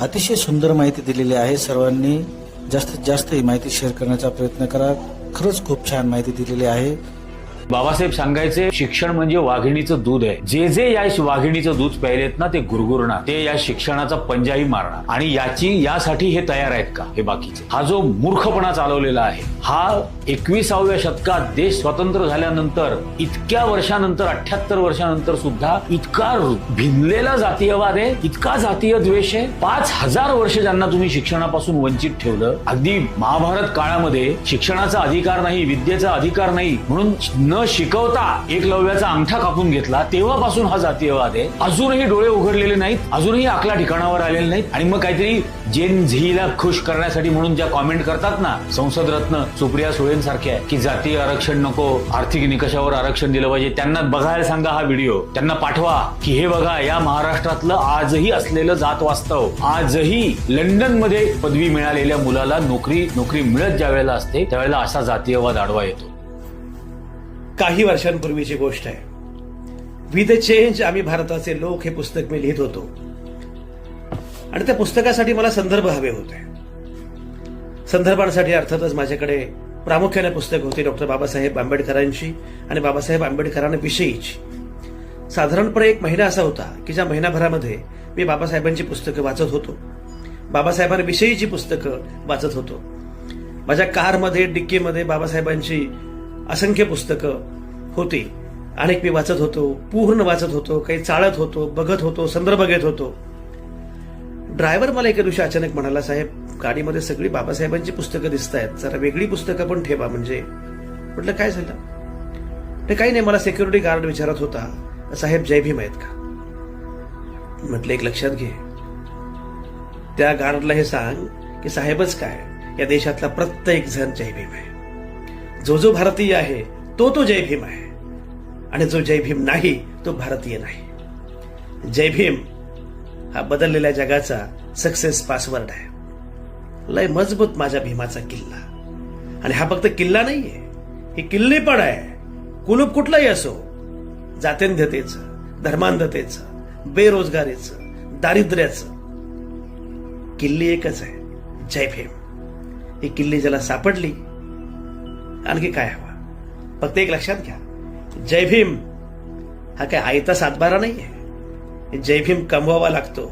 अतिशय सुंदर माहिती दिलेली आहे. सर्वांनी जास्तीत जास्त ही माहिती शेअर करण्याचा प्रयत्न करा. खरंच खूप छान माहिती दिलेली आहे. बाबासाहेब सांगायचे शिक्षण म्हणजे वाघिणीचं दूध आहे. जे जे या वाघिणीचं दूध प्यायलेत ना ते गुरगुरणार, ते या शिक्षणाचा पंजाही मारणार. आणि यासाठी हे तयार आहेत का हे बाकीचे? हा जो मूर्खपणा चालवलेला आहे, हा 21व्या शतकात देश स्वतंत्र झाल्यानंतर इतक्या वर्षानंतर 78 वर्षानंतर सुद्धा इतका भिनलेला जातीयवाद आहे, इतका जातीय द्वेष आहे. 5000 वर्ष ज्यांना तुम्ही शिक्षणापासून वंचित ठेवलं. अगदी महाभारत काळामध्ये शिक्षणाचा अधिकार नाही, विद्येचा अधिकार नाही म्हणून न शिकवता एकलव्याचा अंगठा कापून घेतला. तेव्हापासून हा जातीयवाद आहे. अजूनही डोळे उघडलेले नाहीत, अजूनही अकला ठिकाणावर आलेले नाहीत. आणि मग काहीतरी जेन झीला खुश करण्यासाठी म्हणून ज्या कॉमेंट करतात ना संसद रत्न सुप्रिया सुळेंसारख्या, की जातीय आरक्षण नको, आर्थिक निकषावर आरक्षण दिलं पाहिजे, त्यांना बघायला सांगा हा व्हिडिओ. त्यांना पाठवा की हे बघा, या महाराष्ट्रातलं आजही असलेलं जात वास्तव. आजही लंडन मध्ये पदवी मिळालेल्या मुलाला नोकरी मिळत ज्या वेळेला असते त्यावेळेला असा जातीयवाद आडवा येतो. काही वर्षांपूर्वीची गोष्ट आहे. वी द चेंज आम्ही भारताचे लोक हे पुस्तक मी लिहित होतो आणि त्या पुस्तकासाठी मला संदर्भ हवे होते. संदर्भांसाठी अर्थातच माझ्याकडे प्रामुख्याने पुस्तक होती डॉक्टर बाबासाहेब आंबेडकरांची आणि बाबासाहेब आंबेडकरांविषयीची. साधारणपणे एक महिना असा होता की ज्या महिनाभरामध्ये मी बाबासाहेबांची पुस्तकं वाचत होतो, बाबासाहेबांविषयीची पुस्तकं वाचत होतो. माझ्या कारमध्ये डिक्कीमध्ये बाबासाहेबांची असंख्य पुस्तकं होती. अनेक मी वाचत होतो, पूर्ण वाचत होतो, काही चाळत होतो, बघत होतो, संदर्भ घेत होतो. ड्रायव्हर मला एका दिवशी अचानक म्हणाला, साहेब गाडीमध्ये सगळी बाबासाहेबांची पुस्तकं दिसत आहेत, जरा वेगळी पुस्तकं पण ठेवा. म्हणजे म्हटलं काय झालं? ते काही नाही, मला सिक्युरिटी गार्ड विचारत होता, साहेब जय भीम आहेत का? म्हटलं एक लक्षात घे, त्या गार्डला हे सांग की साहेबच काय, या देशातला प्रत्येक जण जय भीम आहे. जो भारतीय आहे तो जय भीम आहे आणि जो जय भीम नाही तो भारतीय नाही. जय भीम हा बदललेल्या जगाचा सक्सेस पासवर्ड आहे. लय मजबूत माझ्या भीमाचा किल्ला. आणि हा फक्त किल्ला नाहीये, ही किल्ली पण आहे. कुलूप कुठलाही असो, जातींध्यतेचं, धर्मांधतेचं, बेरोजगारीचं, दारिद्र्याचं, किल्ली एकच आहे, जय भीम. ही किल्ली ज्याला सापडली, आणखी काय हवं? फक्त एक लक्षात घ्या, जय भीम हा काय आयता सातबारा नाहीये. जय भीम कमवावा लागतो.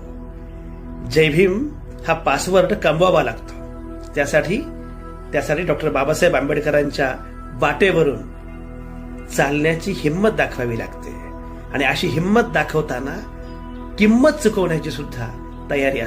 जय भीम हा पासवर्ड कमवावा लागतो. त्यासाठी डॉक्टर बाबासाहेब आंबेडकरांच्या वाटेवरून चालण्याची हिंमत दाखवावी लागते. आणि अशी हिंमत दाखवताना किंमत चुकवण्याची सुद्धा तयारी असते.